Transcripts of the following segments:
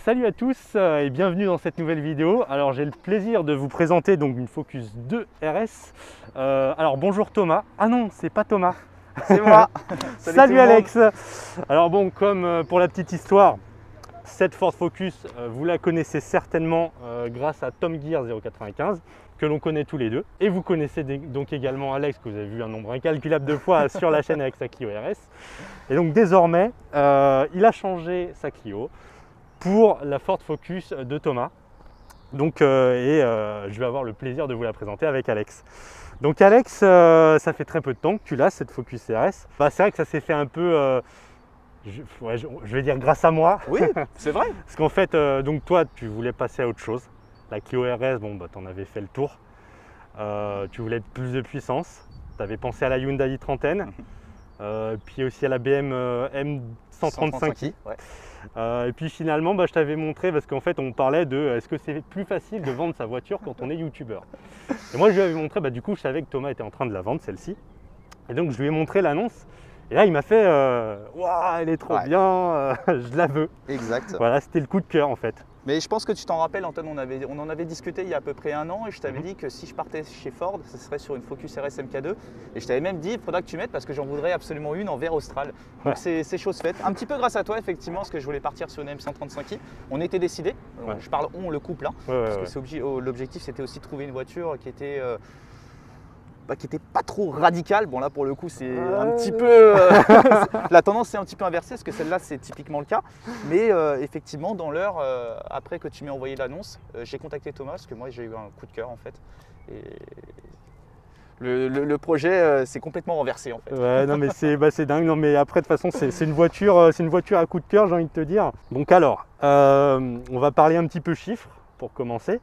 Salut à tous et bienvenue dans cette nouvelle vidéo. Alors j'ai le plaisir de vous présenter donc une Focus 2 RS. Alors bonjour Thomas. Ah non, c'est pas Thomas. C'est moi. Salut Alex. Alors bon, comme pour la petite histoire, cette Ford Focus, vous la connaissez certainement grâce à Tom Gear 095 que l'on connaît tous les deux. Et vous connaissez donc également Alex, que vous avez vu un nombre incalculable de fois sur la chaîne avec sa Clio RS. Et donc désormais, il a changé sa Clio pour la Ford Focus de Thomas. Donc, je vais avoir le plaisir de vous la présenter avec Alex. Donc Alex, ça fait très peu de temps que tu l'as, cette Focus RS. C'est vrai que ça s'est fait un peu, je vais dire grâce à moi. Oui, c'est vrai. Parce qu'en fait, donc toi, tu voulais passer à autre chose. La Clio RS, bon, tu en avais fait le tour. Tu voulais plus de puissance. Tu avais pensé à la Hyundai i30N. Puis aussi à la BM M135i. Ouais. Et puis finalement, je t'avais montré, parce qu'en fait on parlait de est-ce que c'est plus facile de vendre sa voiture quand on est youtubeur. Et moi je lui avais montré, du coup je savais que Thomas était en train de la vendre celle-ci. Et donc je lui ai montré l'annonce. Et là il m'a fait waouh, elle est trop bien, je la veux. Exact. Voilà, c'était le coup de cœur en fait. Mais je pense que tu t'en rappelles, Antoine, on en avait discuté il y a à peu près un an et je t'avais dit que si je partais chez Ford, ce serait sur une Focus RS MK2. Et je t'avais même dit, il faudra que tu mettes parce que j'en voudrais absolument une en vert austral. Donc c'est chose faite. Un petit peu grâce à toi, effectivement, parce que je voulais partir sur une M135i. On était décidés. Je parle on, le couple, parce que l'objectif c'était aussi de trouver une voiture qui était pas trop radicale. Bon là pour le coup c'est un petit peu la tendance est un petit peu inversée parce que celle-là c'est typiquement le cas, mais effectivement dans l'heure après que tu m'aies envoyé l'annonce, j'ai contacté Thomas parce que moi j'ai eu un coup de cœur en fait et le projet s'est complètement renversé en fait. Ouais, non mais c'est dingue. Non mais après de toute façon c'est une voiture à coup de cœur, j'ai envie de te dire. Donc alors on va parler un petit peu chiffres pour commencer.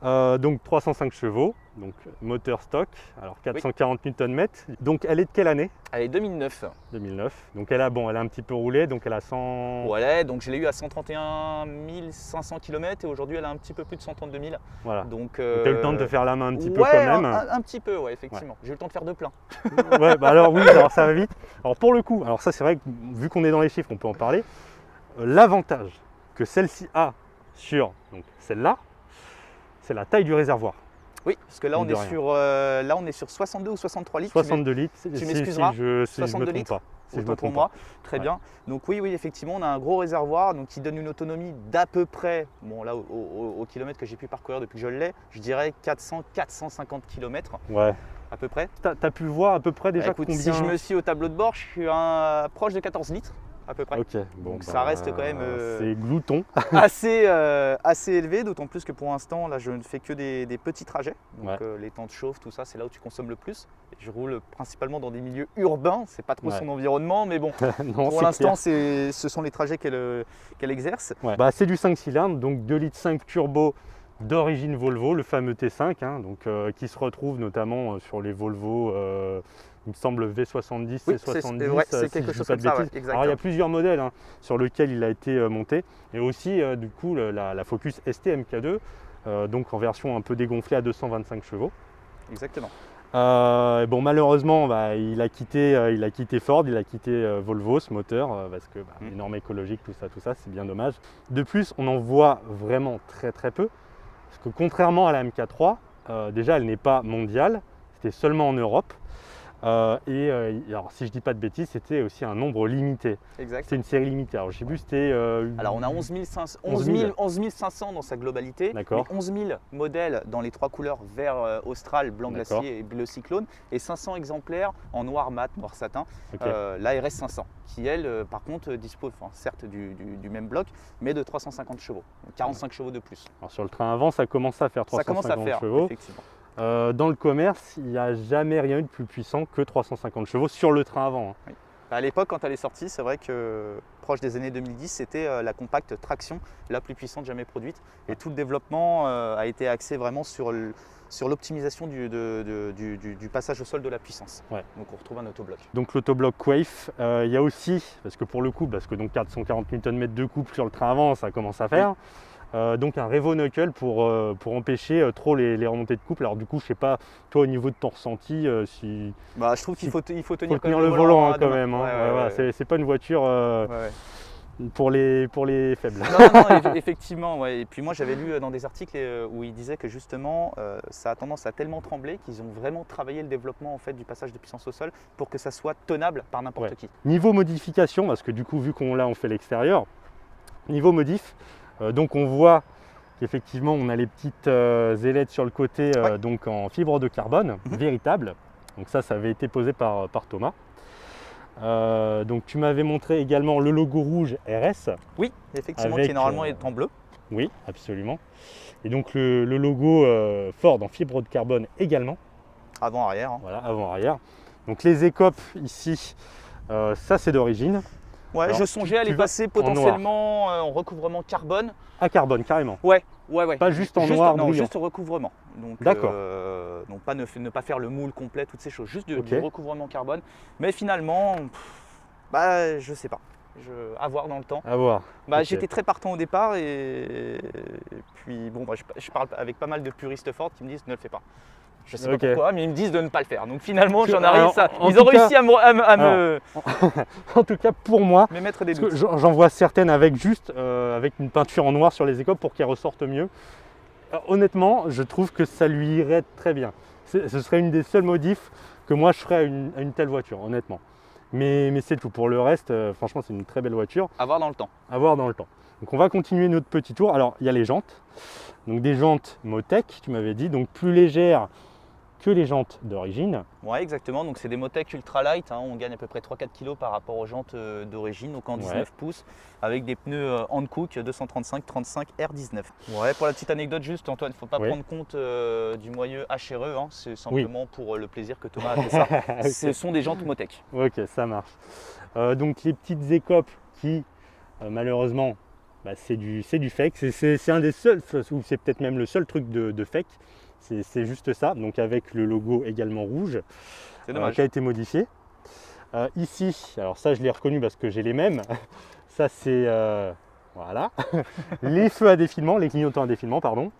Donc 305 chevaux, donc moteur stock, alors 440 Nm. Donc elle est de quelle année? Elle est 2009. 2009. Donc elle a un petit peu roulé, donc elle a 100... Ouais, donc je l'ai eu à 131 500 km et aujourd'hui elle a un petit peu plus de 132 000. Voilà. Donc tu as eu le temps de te faire la main un petit peu quand même. Un petit peu, ouais, effectivement. J'ai eu le temps de faire deux pleins. Ouais, alors oui, alors ça va vite. Alors pour le coup, alors ça c'est vrai que vu qu'on est dans les chiffres, on peut en parler. L'avantage que celle-ci a sur celle-là, c'est la taille du réservoir. Oui, parce que là on est sur 62 ou 63 litres. 62 litres, tu m'excuseras. Si je me trompe pas. Autant pour moi, très bien. Donc oui, effectivement, on a un gros réservoir qui donne une autonomie d'à peu près, bon là au kilomètre que j'ai pu parcourir depuis que je l'ai, je dirais 400-450 km. Ouais. À peu près. Tu as pu voir à peu près déjà écoute, combien... Si je me suis au tableau de bord, je suis proche de 14 litres. À peu près. Ok, bon, donc ça reste quand même c'est glouton. assez élevé, d'autant plus que pour l'instant là je ne fais que des petits trajets. Donc les temps de chauffe, tout ça, c'est là où tu consommes le plus. Et je roule principalement dans des milieux urbains, c'est pas trop son environnement, mais bon, non, pour l'instant ce sont les trajets qu'elle exerce. C'est du 5 cylindres, donc 2,5 litres turbo d'origine Volvo, le fameux T5, qui se retrouve notamment sur les Volvo. Il me semble V70, C70, c'est quelque chose comme ça. Alors il y a plusieurs modèles sur lesquels il a été monté. Et aussi du coup la Focus ST MK2, donc en version un peu dégonflée à 225 chevaux. Exactement. Malheureusement il a quitté Ford, il a quitté Volvo ce moteur parce que les normes écologiques, tout ça, c'est bien dommage. De plus, on en voit vraiment très très peu. Parce que contrairement à la MK3, déjà elle n'est pas mondiale, c'était seulement en Europe. Alors si je dis pas de bêtises, c'était aussi un nombre limité. Exact. C'est une série limitée. Alors je sais plus, c'était... Alors on a 11 500 dans sa globalité, mais 11 000 modèles dans les trois couleurs vert austral, blanc glacier et bleu cyclone, et 500 exemplaires en noir mat, noir satin, la RS 500, qui elle par contre dispose certes du même bloc, mais de 350 chevaux, 45 chevaux de plus. Alors sur le train avant, ça commence à faire 350 chevaux. Effectivement. Dans le commerce, il n'y a jamais rien eu de plus puissant que 350 chevaux sur le train avant. Oui. À l'époque, quand elle est sortie, c'est vrai que proche des années 2010, c'était la compacte traction la plus puissante jamais produite. Et tout le développement a été axé vraiment sur l'optimisation du passage au sol de la puissance. Donc on retrouve un autobloc. Donc l'autobloc Quaife, il y a aussi, parce que pour le coup, 440 Nm de couple sur le train avant, ça commence à faire. Donc un Revo Knuckle pour empêcher trop les remontées de couple. Alors du coup, je sais pas, toi au niveau de ton ressenti, si... je trouve qu'il faut tenir le volant quand même. C'est C'est pas une voiture... pour les faibles. Non, effectivement. Ouais. Et puis moi, j'avais lu dans des articles où ils disaient que justement, ça a tendance à tellement trembler qu'ils ont vraiment travaillé le développement en fait, du passage de puissance au sol pour que ça soit tenable par n'importe qui. Niveau modification, parce que du coup, vu qu'on on fait l'extérieur, niveau modif, donc on voit qu'effectivement, on a les petites ailettes sur le côté donc en fibre de carbone, véritable. Donc ça avait été posé par Thomas. Donc tu m'avais montré également le logo rouge RS. Oui, effectivement, avec, qui normalement est en bleu. Oui, absolument. Et donc le logo Ford en fibre de carbone également. Avant-arrière. Hein. Voilà, avant-arrière. Donc les écopes ici, ça c'est d'origine. Ouais, alors, je songeais à les passer potentiellement en recouvrement carbone. À carbone, carrément. Ouais. Pas juste en noir non, brillant. juste au recouvrement. Donc, d'accord. Donc ne pas faire le moule complet, toutes ces choses, juste du recouvrement carbone. Mais finalement, je sais pas. À voir dans le temps. À voir. J'étais très partant au départ et puis bon, je parle avec pas mal de puristes Ford qui me disent ne le fais pas. Je sais pas pourquoi, mais ils me disent de ne pas le faire. Donc finalement, j'en arrive ça. Ils ont réussi à me en tout cas, pour moi, me mettre des doutes. J'en vois certaines avec juste avec une peinture en noir sur les écopes pour qu'elles ressortent mieux. Honnêtement, je trouve que ça lui irait très bien. Ce serait une des seules modifs que moi je ferais à une telle voiture, honnêtement. Mais c'est tout. Pour le reste, franchement, c'est une très belle voiture. À voir dans le temps. À voir dans le temps. Donc on va continuer notre petit tour. Alors, il y a les jantes. Donc des jantes Motec, tu m'avais dit, donc plus légères que les jantes d'origine. Ouais, exactement. Donc c'est des Motec ultra light. Hein. On gagne à peu près 3-4 kg par rapport aux jantes d'origine, donc en 19 pouces, avec des pneus Hankook 235-35 R19. Ouais, pour la petite anecdote juste, Antoine, il ne faut pas prendre compte du moyeu HRE. Hein. C'est simplement pour le plaisir que Thomas a fait ça. Ce sont des jantes Motec. Ok, ça marche. Donc les petites écopes qui, malheureusement, c'est du fake. C'est un des seuls, ou c'est peut-être même le seul truc de fake. C'est juste ça, donc avec le logo également rouge qui a été modifié. Ici, alors ça je l'ai reconnu parce que j'ai les mêmes. Ça c'est voilà, les feux à défilement, les clignotants à défilement, pardon.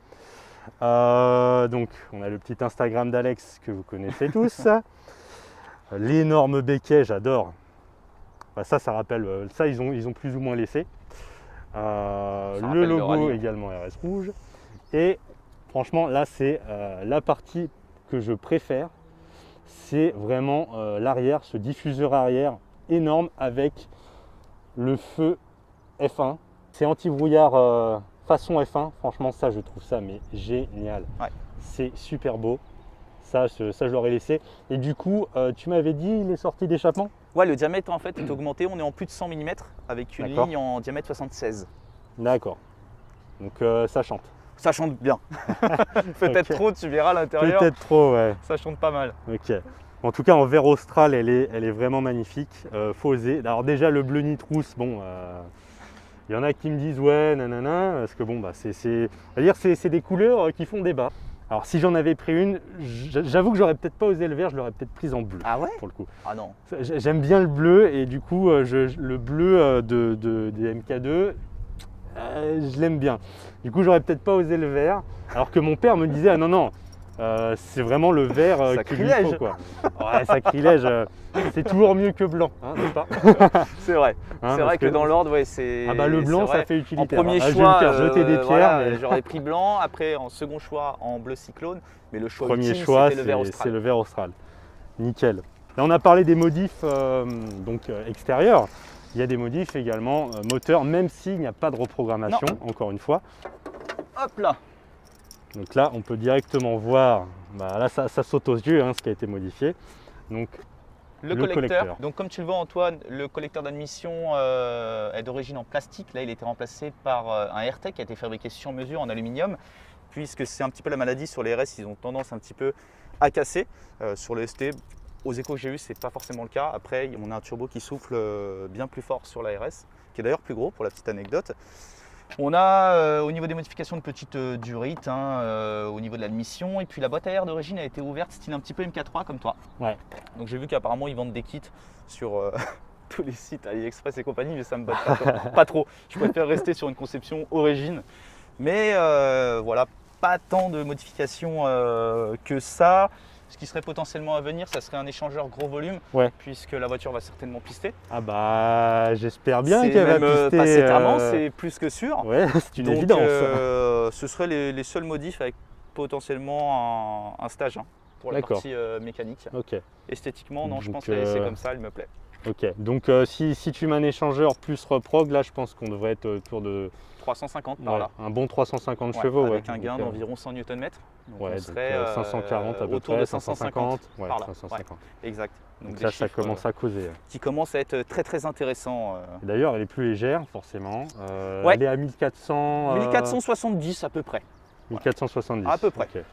Donc on a le petit Instagram d'Alex que vous connaissez tous. L'énorme béquet, j'adore. Ça rappelle, ça ils ont plus ou moins laissé. Le logo également RS rouge. Et franchement, là, c'est la partie que je préfère. C'est vraiment l'arrière, ce diffuseur arrière énorme avec le feu F1. C'est anti-brouillard façon F1. Franchement, ça, je trouve ça mais génial. Ouais. C'est super beau. Ça, je l'aurais laissé. Et du coup, tu m'avais dit les sorties d'échappement ? Ouais, le diamètre en fait est augmenté. On est en plus de 100 mm avec une ligne en diamètre 76. D'accord. Donc ça chante. Ça chante bien. Peut-être trop, tu verras à l'intérieur. Peut-être trop, ouais. Ça chante pas mal. Ok. En tout cas, en vert austral, elle est vraiment magnifique. Faut oser. Alors déjà, le bleu nitrousse, bon, il y en a qui me disent ouais, nanana, parce que bon, c'est des couleurs qui font débat. Alors si j'en avais pris une, j'avoue que j'aurais peut-être pas osé le vert, je l'aurais peut-être prise en bleu. Ah ouais ? Pour le coup. Ah non. J'aime bien le bleu et du coup, le bleu des MK2, je l'aime bien. Du coup, j'aurais peut-être pas osé le vert, alors que mon père me disait ah non, c'est vraiment le vert qu'il lui faut, quoi. Ouais, sacrilège, c'est toujours mieux que blanc, hein, n'est-ce pas ? C'est vrai. C'est vrai que dans l'ordre, ouais, c'est. Ah bah le blanc, ça fait utilitaire. En premier choix, je vais me faire jeter des pierres. Voilà, j'aurais pris blanc. Après, en second choix, en bleu cyclone. Mais le choix premier ultime, choix, c'était le vert austral. C'est le vert austral. Nickel. Là, on a parlé des modifs extérieurs. Il y a des modifs également moteurs, même s'il n'y a pas de reprogrammation, encore une fois. Hop là. Donc là, on peut directement voir, là ça saute aux yeux ce qui a été modifié. Donc le collecteur. Donc comme tu le vois Antoine, le collecteur d'admission est d'origine en plastique. Là, il a été remplacé par un AirTech qui a été fabriqué sur mesure en aluminium, puisque c'est un petit peu la maladie sur les RS, ils ont tendance un petit peu à casser. Sur le ST, aux échos que j'ai eu, c'est pas forcément le cas. Après, on a un turbo qui souffle bien plus fort sur la RS, qui est d'ailleurs plus gros pour la petite anecdote. On a au niveau des modifications de petites durites, au niveau de l'admission, et puis la boîte à air d'origine a été ouverte style un petit peu MK3 comme toi. Ouais. Donc j'ai vu qu'apparemment ils vendent des kits sur tous les sites AliExpress et compagnie, mais ça me botte pas trop. Je préfère rester sur une conception origine. Mais voilà, pas tant de modifications que ça. Ce qui serait potentiellement à venir, ça serait un échangeur gros volume, Ouais. puisque la voiture va certainement pister. Ah bah j'espère bien C'est qu'elle va même pister. pas certainement, c'est plus que sûr. Ouais, c'est une Donc, évidence. ce seraient les seuls modifs avec potentiellement un stage pour la D'accord. partie mécanique. Ok, Esthétiquement, non, je Donc, pense que c'est comme ça, elle me plaît. ok. Donc si tu mets un échangeur plus reprog, là je pense qu'on devrait être autour de 350 par ouais, là. un bon 350 Ouais, chevaux. avec ouais. un gain Donc, d'environ 100 Nm. Donc ouais, on donc, serait 540 à peu autour près, de 550. Ouais, par là. 550. Exact. Donc des là, ça chiffres, commence à causer. qui commencent à être très très intéressants. Et d'ailleurs, elle est plus légère, forcément. Ouais. Elle est à 1400. 1470 à peu près. 1470. À peu près. Ok.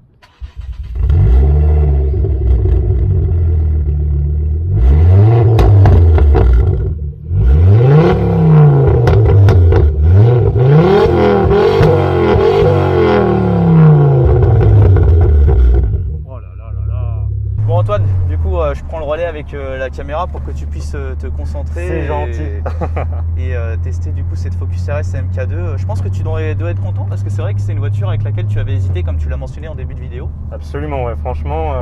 Oh là là là là. Bon Antoine, du coup je prends le relais avec la caméra pour que tu puisses te concentrer. C'est gentil. Et tester du coup cette Focus RS MK2. Je pense que tu dois être content parce que c'est vrai que c'est une voiture avec laquelle tu avais hésité comme tu l'as mentionné en début de vidéo. Absolument, ouais, franchement.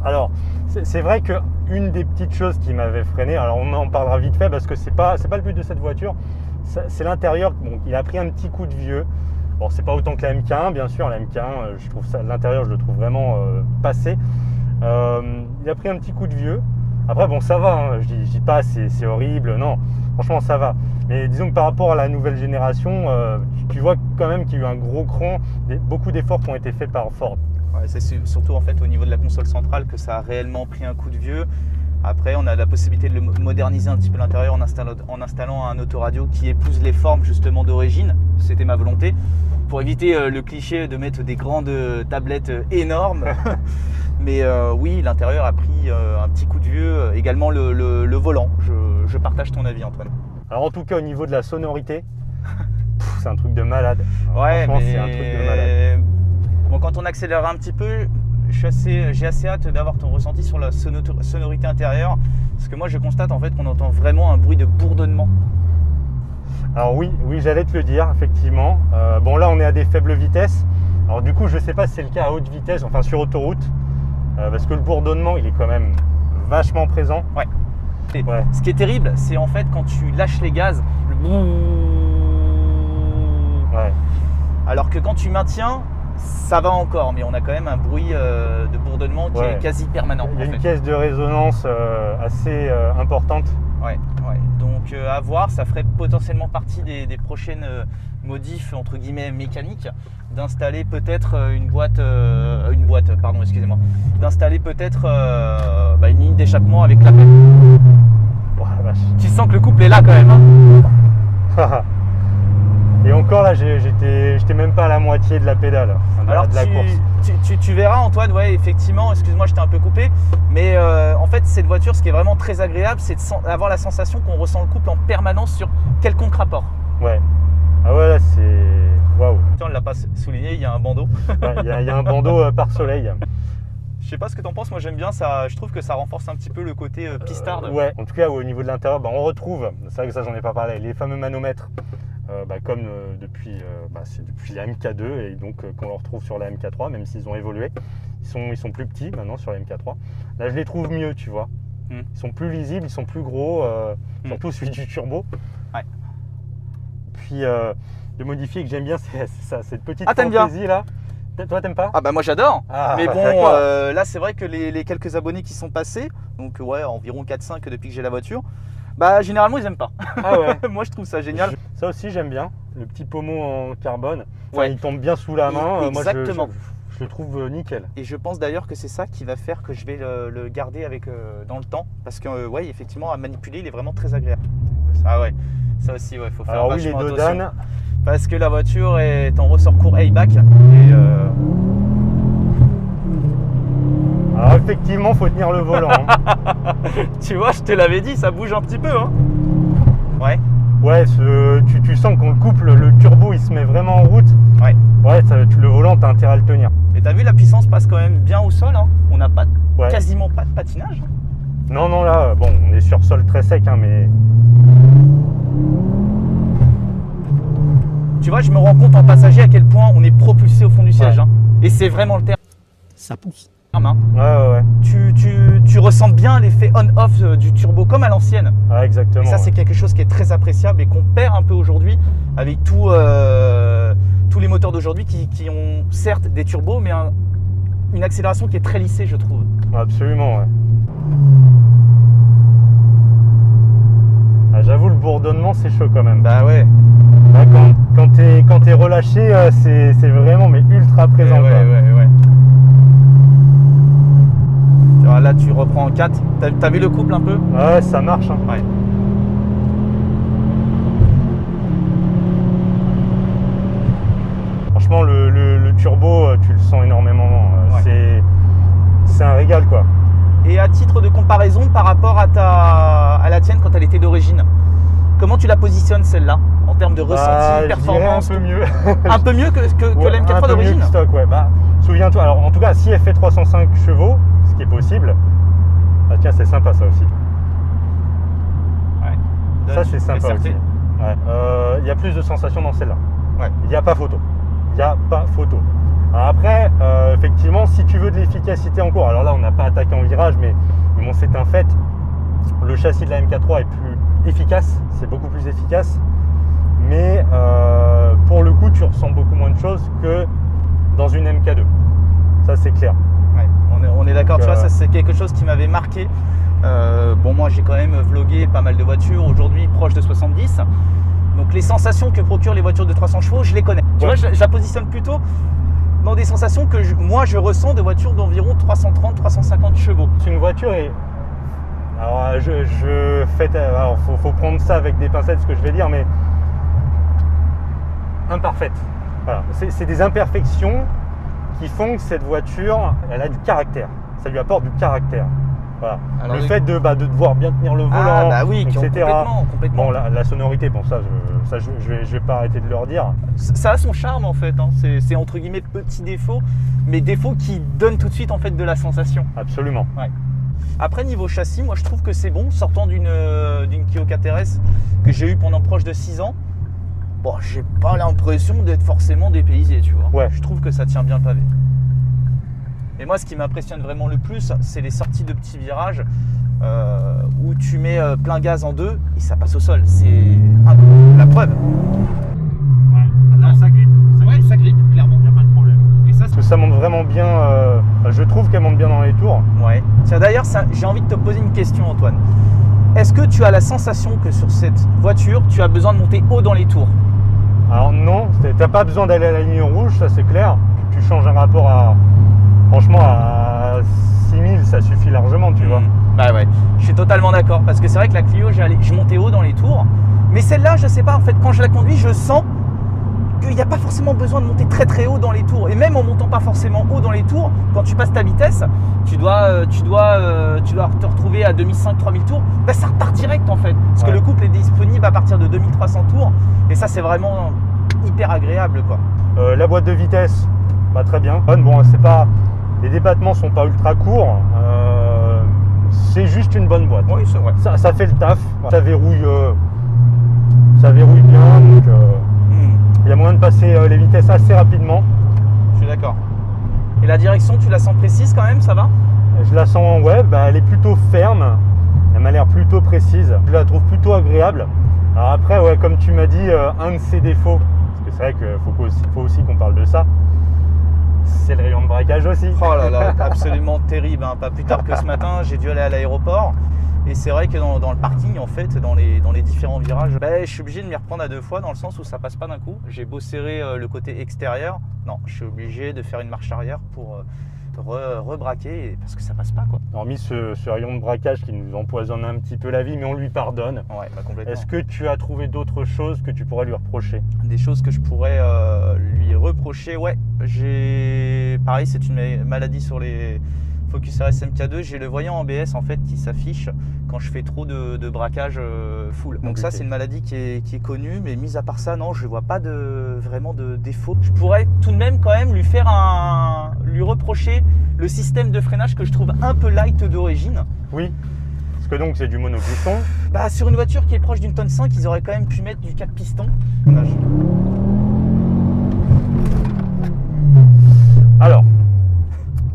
Alors, c'est vrai qu'une des petites choses qui m'avait freiné, alors on en parlera vite fait parce que c'est pas le but de cette voiture, c'est l'intérieur. Bon, il a pris un petit coup de vieux. Bon, c'est pas autant que la MK1, bien sûr. La MK1, je trouve ça, l'intérieur, je le trouve vraiment passé. Il a pris un petit coup de vieux. Après, bon, ça va. Hein, je dis pas c'est horrible. Non, franchement, ça va. Mais disons que par rapport à la nouvelle génération, tu vois quand même qu'il y a eu un gros cran, beaucoup d'efforts qui ont été faits par Ford. Ouais, c'est surtout en fait au niveau de la console centrale que ça a réellement pris un coup de vieux. Après, on a la possibilité de le moderniser un petit peu l'intérieur en installant un autoradio qui épouse les formes justement d'origine. C'était ma volonté. Pour éviter le cliché de mettre des grandes tablettes énormes. Mais oui, l'intérieur a pris un petit coup de vieux. Également le volant. Je partage ton avis, Antoine. Alors en tout cas, au niveau de la sonorité, c'est un truc de malade. Ouais, franchement, mais c'est un truc de malade. Bon, quand on accélère un petit peu, j'ai assez hâte d'avoir ton ressenti sur la sonorité intérieure. Parce que moi, je constate en fait qu'on entend vraiment un bruit de bourdonnement. Alors oui, j'allais te le dire, effectivement. Bon, là, on est à des faibles vitesses. Alors du coup, je ne sais pas si c'est le cas à haute vitesse, enfin sur autoroute. Parce que le bourdonnement, il est quand même vachement présent. Ouais. Ouais. Ce qui est terrible, c'est en fait quand tu lâches les gaz, le Ouais. alors que quand tu maintiens, ça va encore, mais on a quand même un bruit de bourdonnement qui Ouais. est quasi permanent. Il y a en une fait. caisse de résonance assez importante. Ouais. Donc à voir, ça ferait potentiellement partie des prochaines modifs entre guillemets mécaniques, d'installer peut-être d'installer peut-être une ligne d'échappement avec la pelle. Oh, la vache. Tu sens que le couple est là quand même. Hein. Et encore là, j'étais même pas à la moitié de la pédale, enfin, Alors de la course. tu verras Antoine, ouais effectivement, excuse-moi je t'ai un peu coupé, mais en fait cette voiture ce qui est vraiment très agréable c'est d'avoir la sensation qu'on ressent le couple en permanence sur quelconque rapport. Ouais. Ah ouais, là c'est... Waouh. Tiens, on ne l'a pas souligné, il y a un bandeau. Ouais, il y a un bandeau par soleil. Je sais pas ce que t'en penses, moi j'aime bien ça, je trouve que ça renforce un petit peu le côté pistarde. Ouais, en tout cas au niveau de l'intérieur, on retrouve, c'est vrai que ça j'en ai pas parlé, les fameux manomètres. Comme depuis la MK2 et donc qu'on le retrouve sur la MK3, même s'ils ont évolué. Ils sont plus petits maintenant sur la MK3. Là, je les trouve mieux, tu vois. Ils sont plus lisibles, ils sont plus gros, surtout celui du turbo. Ouais. Puis, le modifié que j'aime bien, c'est ça, cette petite Ah, t'aimes bien fantaisie là. Toi, t'aimes pas? Ah bah moi j'adore. Ah, mais bon, d'accord. là c'est vrai que les quelques abonnés qui sont passés, donc ouais environ 4-5 depuis que j'ai la voiture, bah généralement ils aiment pas. Ah ouais. Moi je trouve ça génial. Ça aussi, j'aime bien. Le petit pommeau en carbone. Enfin, Ouais. il tombe bien sous la main. Exactement. Moi, je le trouve nickel. Et je pense d'ailleurs que c'est ça qui va faire que je vais le garder avec, dans le temps. Parce que ouais, effectivement, à manipuler, il est vraiment très agréable. Ah ouais, ça aussi, ouais, faut faire Alors oui, les vachement deux attention. danes. Parce que la voiture est en ressort court A-back. Et Alors effectivement, faut tenir le volant. Hein. tu vois, je te l'avais dit, ça bouge un petit peu. Hein. Ouais. Ouais, tu sens qu'on le couple, le turbo il se met vraiment en route. Ouais. Ouais, le volant, t'as intérêt à le tenir. Et t'as vu, la puissance passe quand même bien au sol. Hein. On n'a pas, Ouais. quasiment pas de patinage. Non, là, bon, on est sur sol très sec, hein, mais... Tu vois, je me rends compte en passager à quel point on est propulsé au fond du siège. Ouais. Hein. Et c'est vraiment le terme. Ça pousse. Ouais. Tu ressens bien l'effet on-off du turbo comme à l'ancienne. Ouais, exactement. Et ça, c'est quelque chose qui est très appréciable et qu'on perd un peu aujourd'hui avec tous les moteurs d'aujourd'hui qui ont certes des turbos, mais une accélération qui est très lissée, je trouve. Absolument, ouais. Ah, j'avoue, le bourdonnement, c'est chaud quand même. Bah ouais. Là, quand t'es relâché, c'est vraiment mais ultra présent. Ouais, quoi. ouais. Tu vois, là, tu reprends en 4. T'as vu le couple un peu? Ouais, ça marche. Hein. Ouais. Franchement, le turbo, tu le sens énormément. Ouais. C'est un régal, quoi. Et à titre de comparaison par rapport à la tienne quand elle était d'origine, comment tu la positionnes celle-là en termes de ressenti, performance? Je dirais un peu mieux. Un peu mieux que Ouais, la M4 un peu d'origine? mieux que stock, ouais. Bah, souviens-toi, alors en tout cas, si elle fait 305 chevaux, ce qui est possible, ah tiens, c'est sympa ça aussi. Ouais. Ça, c'est sympa SRT. aussi. Ouais. Il y a plus de sensations dans celle-là. Ouais. Il n'y a pas photo. Il n'y a pas photo. Alors après, effectivement, si tu veux de l'efficacité en cours, alors là, on n'a pas attaqué en virage, mais bon, c'est un fait. Le châssis de la MK3 est plus efficace, c'est beaucoup plus efficace. Mais pour le coup, tu ressens beaucoup moins de choses que dans une MK2. Ça, c'est clair. Ouais, on est d'accord, Donc, tu vois, ça c'est quelque chose qui m'avait marqué. Bon, moi j'ai quand même vlogué pas mal de voitures, aujourd'hui proche de 70. Donc les sensations que procurent les voitures de 300 chevaux, je les connais. Tu vois, je la positionne plutôt dans des sensations que moi je ressens de voitures d'environ 330-350 chevaux. C'est une voiture et... Alors, alors faut prendre ça avec des pincettes, ce que je vais dire, mais imparfaite. Voilà. C'est des imperfections qui font que cette voiture, elle a du caractère. Ça lui apporte du caractère. Voilà. Alors, le fait de devoir bien tenir le volant, ah, bah oui, etc. Complètement. Bon, la sonorité, bon ça je vais pas arrêter de leur dire. Ça a son charme en fait, hein. C'est entre guillemets petits défauts, mais défauts qui donnent tout de suite en fait de la sensation. Absolument. Ouais. Après niveau châssis, moi je trouve que c'est bon, sortant d'une Clio 4RS que j'ai eu pendant proche de 6 ans. Bon, j'ai pas l'impression d'être forcément dépaysé, tu vois. Ouais. Je trouve que ça tient bien le pavé. Et moi, ce qui m'impressionne vraiment le plus, c'est les sorties de petits virages où tu mets plein gaz en 2 et ça passe au sol. C'est la preuve. Ouais. Là, ça grippe. Ça grippe, clairement. Il n'y a pas de problème. Et ça, Parce que ça monte vraiment bien. Je trouve qu'elle monte bien dans les tours. ouais. Tiens, d'ailleurs, j'ai envie de te poser une question, Antoine. Est-ce que tu as la sensation que sur cette voiture, tu as besoin de monter haut dans les tours? Alors non, t'as pas besoin d'aller à la ligne rouge, ça c'est clair. Tu changes un rapport franchement à 6000, ça suffit largement, tu vois. Bah ouais, je suis totalement d'accord. Parce que c'est vrai que la Clio, je montais haut dans les tours. Mais celle-là, je sais pas, en fait, quand je la conduis, je sens qu'il n'y a pas forcément besoin de monter très très haut dans les tours. Et même en montant pas forcément haut dans les tours, quand tu passes ta vitesse, tu dois te retrouver à 2500-3000 tours. Bah, ça repart direct en fait. Parce que le couple est disponible à partir de 2300 tours. Et ça, c'est vraiment hyper agréable, quoi. La boîte de vitesse, bah, très bien. Bon, c'est pas... Les débattements sont pas ultra courts. C'est juste une bonne boîte. Oui, c'est vrai. Ça fait le taf. Ça verrouille bien. Donc, il y a moyen de passer les vitesses assez rapidement. Je suis d'accord. Et la direction, tu la sens précise quand même, ça va? Je la sens, ouais, bah, elle est plutôt ferme. Elle m'a l'air plutôt précise. Je la trouve plutôt agréable. Alors après, ouais, comme tu m'as dit, un de ses défauts, parce que c'est vrai qu'il faut aussi qu'on parle de ça, c'est le rayon de braquage aussi. Oh là là, absolument terrible. Hein. Pas plus tard que ce matin, j'ai dû aller à l'aéroport. Et c'est vrai que dans le parking, en fait, dans les différents virages, je suis obligé de m'y reprendre à 2 fois dans le sens où ça passe pas d'un coup. J'ai beau serrer le côté extérieur. Non, je suis obligé de faire une marche arrière pour rebraquer parce que ça passe pas, quoi. Hormis ce rayon de braquage qui nous empoisonne un petit peu la vie, mais on lui pardonne. Ouais, bah complètement. Est-ce que tu as trouvé d'autres choses que tu pourrais lui reprocher? Des choses que je pourrais lui reprocher, ouais. Pareil, c'est une maladie sur les Focus RS MK2. J'ai le voyant ABS en fait qui s'affiche quand je fais trop de braquage full. Donc ça, c'est une maladie qui est connue, mais mis à part ça, non, je vois pas vraiment de défaut. Je pourrais tout de même quand même lui reprocher le système de freinage que je trouve un peu light d'origine. Oui. Parce que donc c'est du monopiston. Bah sur une voiture qui est proche d'une tonne 5, ils auraient quand même pu mettre du 4 pistons. Alors,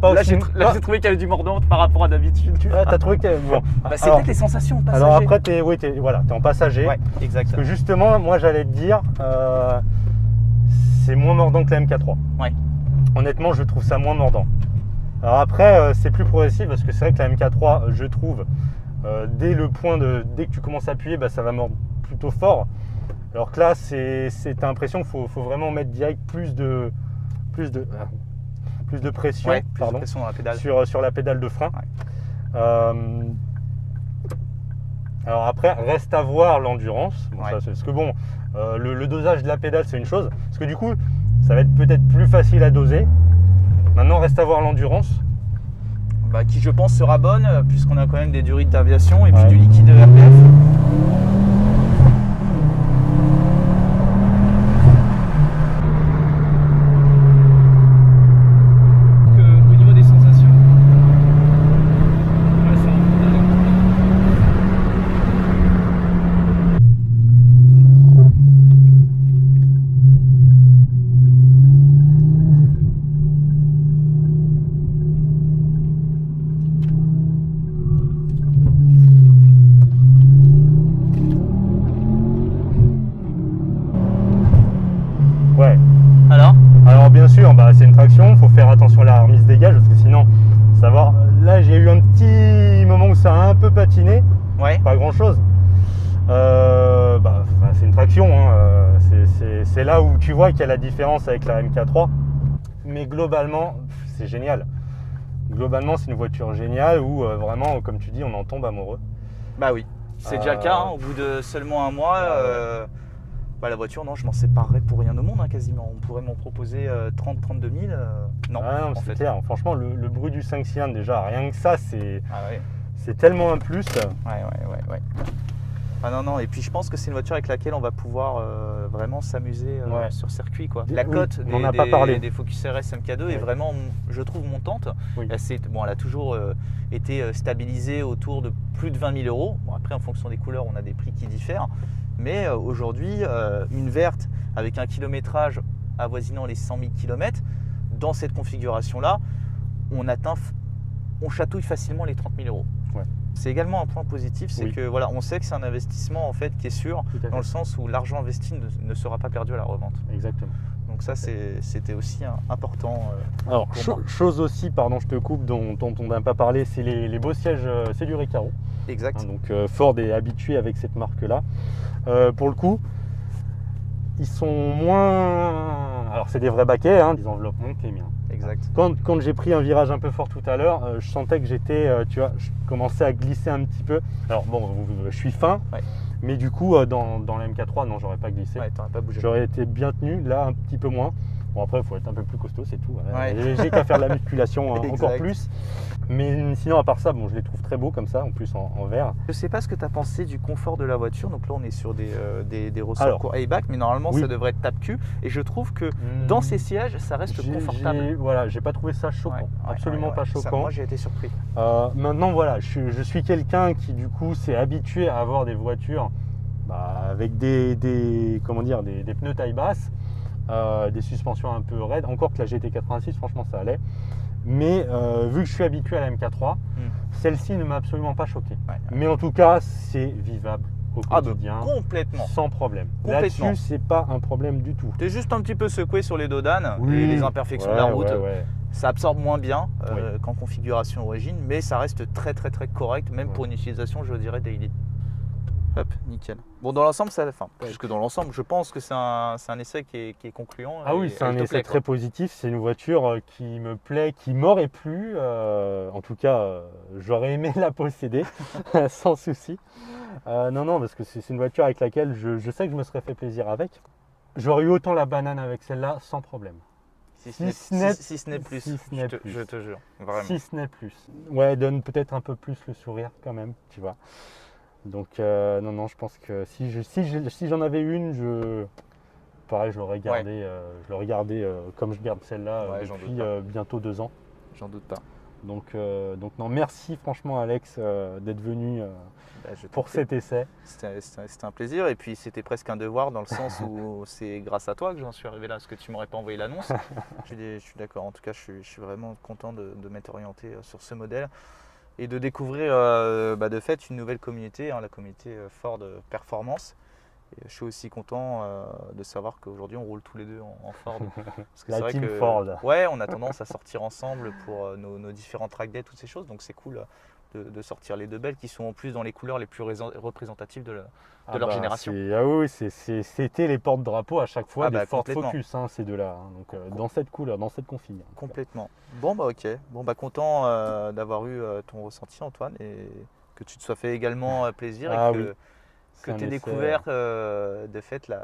pas Là, aussi... j'ai trouvé qu'elle avait du mordant par rapport à d'habitude. T'as trouvé que... Bon. Bah, c'est peut-être les sensations passagères. Alors après, t'es en passager. Ouais, exact. Parce que justement, moi j'allais te dire, c'est moins mordant que la MK3. Ouais. Honnêtement, je trouve ça moins mordant. Alors après, c'est plus progressif parce que c'est vrai que la MK3, je trouve, dès que tu commences à appuyer, ça va mordre plutôt fort. Alors que là, t'as l'impression qu'il faut vraiment mettre direct plus de pression, Ouais, plus de pression dans la pédale. sur la pédale de frein. Ouais. Alors après, reste à voir l'endurance. Bon, Ouais. parce que bon, le dosage de la pédale, c'est une chose. Parce que du coup, ça va être peut-être plus facile à doser. Maintenant, reste à voir l'endurance. Qui je pense sera bonne, puisqu'on a quand même des durites d'aviation et puis Ouais. du liquide RPF. Au niveau des sensations, Ouais. Alors, bien sûr, c'est une traction. Il faut faire attention à la remise des gages parce que sinon, là, j'ai eu un petit moment où ça a un peu patiné. ouais. Pas grand chose. C'est une traction, hein. C'est là où tu vois qu'il y a la différence avec la MK3. Mais globalement, c'est génial. Globalement, c'est une voiture géniale où vraiment, comme tu dis, on en tombe amoureux. Bah oui, c'est déjà le cas. Au bout de seulement un mois, la voiture, non, je m'en séparerais pour rien au monde, quasiment. On pourrait m'en proposer 30-32 000. Non, Non, en c'est fait. clair. Franchement, le bruit du 5 cylindres, déjà, rien que ça, c'est tellement un plus. Ouais. Ah non, et puis je pense que c'est une voiture avec laquelle on va pouvoir vraiment s'amuser sur circuit, quoi. La cote on n'en a pas parlé. des Focus RS MK2 est vraiment, je trouve, montante. Oui. Elle a toujours été stabilisée autour de plus de 20 000 euros. Bon, après, en fonction des couleurs, on a des prix qui diffèrent. Mais aujourd'hui, une verte avec un kilométrage avoisinant les 100 000 km, dans cette configuration-là, on chatouille facilement les 30 000 euros. Ouais. C'est également un point positif, c'est que on sait que c'est un investissement en fait qui est sûr, dans le sens où l'argent investi ne sera pas perdu à la revente. Exactement. Donc ça, c'était aussi important. Alors, pour moi. chose aussi, pardon, je te coupe, dont on n'a pas parlé, c'est les beaux sièges, c'est du Recaro. Exact. Donc Ford est habitué avec cette marque-là. Pour le coup, ils sont moins... Alors c'est des vrais baquets, des enveloppements clés miens. Exact. Quand j'ai pris un virage un peu fort tout à l'heure, je sentais que j'étais, je commençais à glisser un petit peu. Alors bon, je suis fin, mais du coup dans la MK3, non, j'aurais pas glissé. Ouais, t'aurais pas bougé. J'aurais été bien tenu, là un petit peu moins. Bon après, il faut être un peu plus costaud, c'est tout. Ouais. J'ai qu'à faire de la musculation encore Exact. plus. Mais sinon, à part ça, je les trouve très beaux comme ça, en plus en vert. Je sais pas ce que tu as pensé du confort de la voiture. Donc là, on est sur des ressorts Alors, court-Airbag, mais normalement, ça devrait être tape-cul. Et je trouve que dans ces sièges, ça reste confortable. J'ai pas trouvé ça choquant, absolument pas choquant. Ça, moi, j'ai été surpris. Maintenant, voilà, je suis quelqu'un qui, du coup, s'est habitué à avoir des voitures avec des pneus taille basse, des suspensions un peu raides. Encore que la GT86, franchement, ça allait. Mais vu que je suis habitué à la MK3, celle-ci ne m'a absolument pas choqué. Mais en tout cas, c'est vivable au quotidien, complètement, sans problème. Là-dessus, c'est pas un problème du tout. Tu es juste un petit peu secoué sur les dodanes et les imperfections de la route. Ça absorbe moins bien qu'en configuration origine, mais ça reste très correct, même pour une utilisation, je dirais, daily. Hop, nickel. Bon, dans l'ensemble, c'est à la fin. Puisque dans l'ensemble, je pense que c'est un essai qui est concluant. Ah oui, c'est un essai très positif. C'est une voiture qui me plaît, qui m'aurait plu. En tout cas, j'aurais aimé la posséder, sans souci. Non, parce que c'est une voiture avec laquelle je sais que je me serais fait plaisir avec. J'aurais eu autant la banane avec celle-là, sans problème. Si ce n'est plus, je te jure. Vraiment. Si ce n'est plus. Ouais, donne peut-être un peu plus le sourire quand même, tu vois. Donc non, je pense que si j'en avais une, pareil, je l'aurais gardée comme je garde celle-là depuis bientôt 2 ans. J'en doute pas. Donc non, merci franchement Alex d'être venu pour cet essai. C'était un plaisir et puis c'était presque un devoir dans le sens où c'est grâce à toi que j'en suis arrivé là parce que tu m'aurais pas envoyé l'annonce. Je suis d'accord, en tout cas je suis vraiment content de m'être orienté sur ce modèle et de découvrir de fait une nouvelle communauté, hein, la communauté Ford Performance. Et je suis aussi content de savoir qu'aujourd'hui on roule tous les deux en Ford. Parce que La c'est vrai team que, Ford. ouais, on a tendance à sortir ensemble pour nos différents track days, toutes ces choses. Donc c'est cool de sortir les deux belles qui sont en plus dans les couleurs les plus représentatives de leur génération. Ah oui, c'était les porte-drapeaux à chaque fois Ah des bah, Ford complètement. Focus, hein, ces deux-là. Hein. Donc dans cette couleur, dans cette config. Hein. Complètement. Bon bah ok. Bon bah content d'avoir eu ton ressenti Antoine et que tu te sois fait également plaisir Ah et oui, que c'est un tu aies essai, découvert de fait la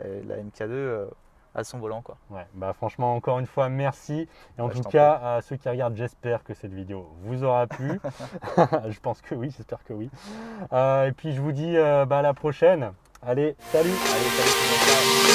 MK2 à son volant quoi. ouais, bah franchement, encore une fois, merci. Et en Bah, je tout t'en cas, à ceux qui regardent, j'espère que cette vidéo vous aura plu. Je pense que oui, j'espère que oui. Et puis je vous dis à la prochaine. Allez, salut! Allez, salut tout le monde. Ciao.